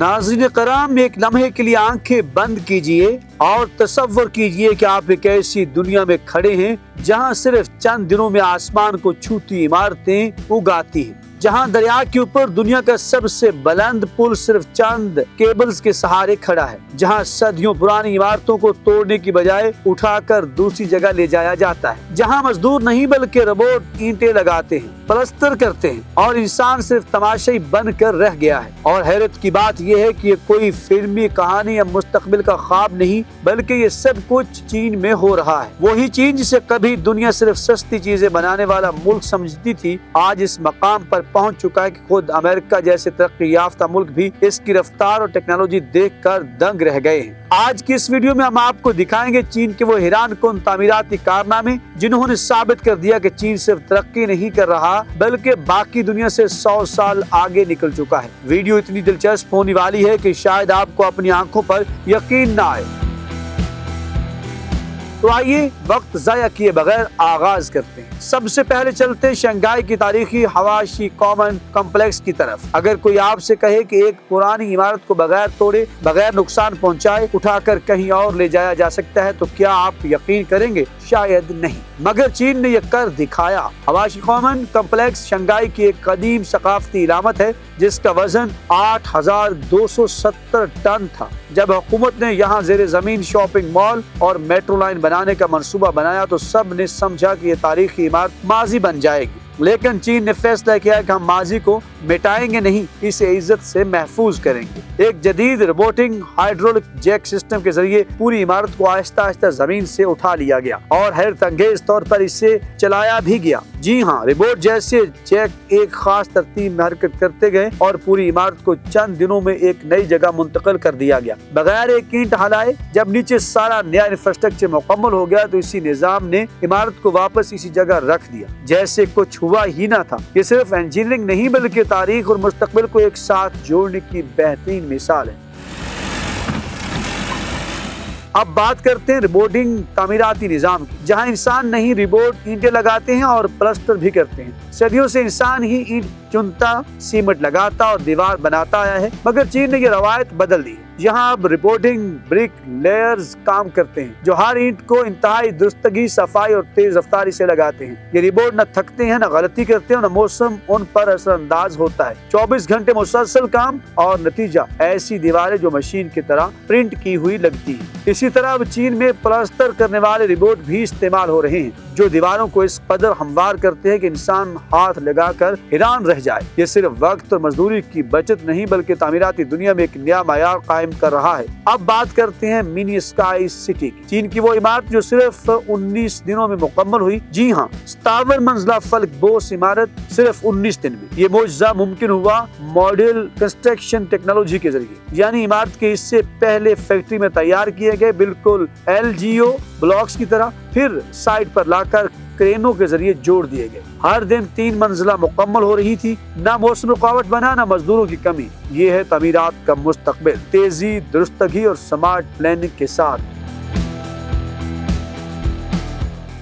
नाज़रीन कराम, एक लम्हे के लिए आंखें बंद कीजिए और तसव्वुर कीजिए कि आप एक ऐसी दुनिया में खड़े हैं जहां सिर्फ चंद दिनों में आसमान को छूती इमारतें उगाती हैं, जहां दरिया के ऊपर दुनिया का सबसे बुलंद पुल सिर्फ चंद केबल्स के सहारे खड़ा है, जहां सदियों पुरानी इमारतों को तोड़ने की बजाय उठाकर दूसरी जगह ले जाया जाता है, जहां मजदूर नहीं बल्कि रोबोट ईंटें लगाते हैं, प्लास्टर करते हैं और इंसान सिर्फ तमाशाई बनकर रह गया है। और हैरत की बात यह है कि ये कोई फिल्मी कहानी या मुस्तकबिल का ख्वाब नहीं, बल्कि ये सब कुछ चीन में हो रहा है। वही चीन जिसे कभी दुनिया सिर्फ सस्ती चीजें बनाने वाला मुल्क समझती थी, आज इस मकाम पर पहुंच चुका है कि खुद अमेरिका जैसे तरक्की याफ्ता मुल्क भी इसकी रफ्तार और टेक्नोलॉजी देखकर दंग रह गए हैं। आज की इस वीडियो में हम आपको दिखाएंगे चीन के वो हैरानकुन तामीराती कारनामे जिन्होंने साबित कर दिया कि चीन सिर्फ तरक्की नहीं कर रहा बल्कि बाकी दुनिया से 100 साल आगे निकल चुका है। वीडियो इतनी दिलचस्प होने वाली है कि शायद आपको अपनी आंखों पर यकीन ना आए। तो आइए वक्त जाया किए बगैर आगाज करते हैं। सबसे पहले चलते हैं शंघाई की तारीखी हवाशी कॉमन कॉम्प्लेक्स की तरफ। अगर कोई आपसे कहे कि एक पुरानी इमारत को बगैर तोड़े, बगैर नुकसान पहुंचाए उठाकर कहीं और ले जाया जा सकता है, तो क्या आप यकीन करेंगे? शायद नहीं, मगर चीन ने यह कर दिखाया। हवाशी कॉमन कॉम्प्लेक्स शंघाई की एक कदीम सकाफती इलामत है जिसका वजन 8270 टन था। जब हुकूमत ने यहाँ जेर जमीन शॉपिंग मॉल और मेट्रो लाइन बनाने का मंसूबा बनाया तो सब ने समझा कि ये तारीखी इमारत माजी बन जाएगी, लेकिन चीन ने फैसला किया कि हम माजी को मिटाएंगे नहीं, इसे इज्जत से महफूज करेंगे। एक जदीद रोबोटिक हाइड्रोलिक जैक सिस्टम के जरिए पूरी इमारत को आहिस्ता आहिस्ता जमीन से उठा लिया गया और हैरत अंगेज तौर पर इसे चलाया भी गया। जी हाँ, रोबोट जैसे जैक एक खास तरतीब में हरकत करते गए और पूरी इमारत को चंद दिनों में एक नई जगह मुंतकिल कर दिया गया बगैर एक ईंट हलाए। जब नीचे सारा नया इंफ्रास्ट्रक्चर मुकम्मल हो गया तो इसी निजाम ने इमारत को वापस इसी जगह रख दिया जैसे कुछ हुआ ही ना था। ये सिर्फ इंजीनियरिंग नहीं बल्कि तारीख और मुस्तकबिल को एक साथ जोड़ने की बेहतरीन मिसाल है। अब बात करते हैं रोबोटिक तामीराती निजाम की, जहां इंसान नहीं रोबोट ईंटें लगाते हैं और प्लास्टर भी करते हैं। सदियों से इंसान ही ईंट चुनता, सीमेंट लगाता और दीवार बनाता आया है, मगर चीन ने ये रवायत बदल दी। यहाँ अब रोबोटिक ब्रिक लेयर्स काम करते हैं जो हर ईंट को इंतहाई दुरुस्तगी, सफाई और तेज रफ्तारी से लगाते हैं। ये रोबोट न थकते हैं, न गलती करते हैं, न मौसम उन पर असरअंदाज होता है। 24 घंटे मुसलसल काम और नतीजा ऐसी दीवारें जो मशीन की तरह प्रिंट की हुई लगती है। इसी तरह अब चीन में प्लास्टर करने वाले रोबोट भी इस्तेमाल हो रहे हैं जो दीवारों को इस कदर हमवार करते हैं कि इंसान हाथ लगाकर हैरान रह जाए। ये सिर्फ वक्त और मजदूरी की बचत नहीं बल्कि तामीराती दुनिया में एक नया मायार कायम कर रहा है। अब बात करते हैं मिनी स्काई सिटी की। चीन की वो इमारत जो सिर्फ 19 दिनों में मुकम्मल हुई। जी हाँ, 57 मंजिला फलक बोस इमारत सिर्फ 19 दिन में। ये मोजज़ा मुमकिन हुआ मॉड्यूल कंस्ट्रक्शन टेक्नोलॉजी के जरिए, यानी इमारत के इससे पहले फैक्ट्री में तैयार किए गए बिल्कुल LGO ब्लॉक्स की तरह फिर साइट पर लाकर क्रेनों के जरिए जोड़ दिए गए। हर दिन 3 मंजिला मुकम्मल हो रही थी। ना मौसम रुकावट बना, ना मजदूरों की कमी। ये है तामीरात का मुस्तकबिल, तेजी, दुरुस्तगी और स्मार्ट प्लानिंग के साथ।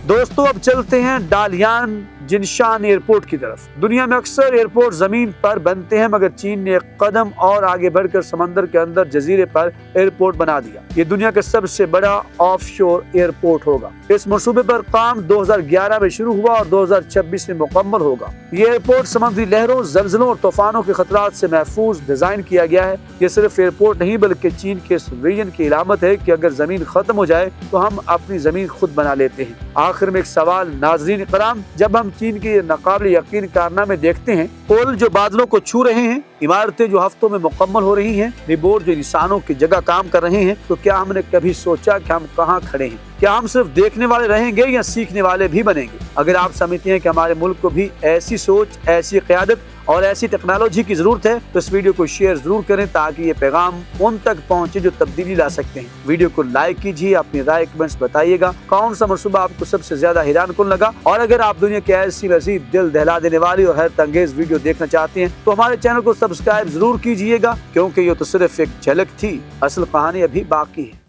दोस्तों, अब चलते हैं डालियान जिनशान एयरपोर्ट की तरफ। दुनिया में अक्सर एयरपोर्ट जमीन पर बनते हैं, मगर चीन ने एक कदम और आगे बढ़कर समंदर के अंदर जजीरे पर एयरपोर्ट बना दिया। ये दुनिया का सबसे बड़ा ऑफशोर एयरपोर्ट होगा। इस मंसूबे पर काम 2011 में शुरू हुआ और 2026 में मुकम्मल होगा। ये एयरपोर्ट समुद्री लहरों, जल्जलों और तूफानों के खतरात से महफूज डिजाइन किया गया है। ये सिर्फ एयरपोर्ट नहीं बल्कि चीन के इस विजन की इलामत है कि अगर जमीन खत्म हो जाए तो हम अपनी जमीन खुद बना लेते हैं। आखिर में एक सवाल नाज़रीन कराम, जब हम चीन के नाकाबिल यकीन कारनामे देखते हैं, पुल जो बादलों को छू रहे हैं, इमारतें जो हफ्तों में मुकम्मल हो रही हैं, रोबोट जो इंसानों की जगह काम कर रहे हैं, तो क्या हमने कभी सोचा कि हम कहाँ खड़े हैं? क्या हम सिर्फ देखने वाले रहेंगे या सीखने वाले भी बनेंगे? अगर आप समझते हैं कि हमारे मुल्क को भी ऐसी सोच, ऐसी क़यादत और ऐसी टेक्नोलॉजी की जरूरत है तो इस वीडियो को शेयर जरूर करें ताकि ये पैगाम उन तक पहुंचे जो तब्दीली ला सकते हैं। वीडियो को लाइक कीजिए, अपनी राय कमेंट्स बताइएगा कौन सा मंसूबा आपको सबसे ज्यादा हैरानकुन लगा। और अगर आप दुनिया की ऐसी मज़ीद दिल दहला देने वाली और हैरत अंगेज वीडियो देखना चाहते हैं तो हमारे चैनल को सब्सक्राइब जरूर कीजिएगा, क्योंकि ये तो सिर्फ एक झलक थी, असल कहानी अभी बाकी है।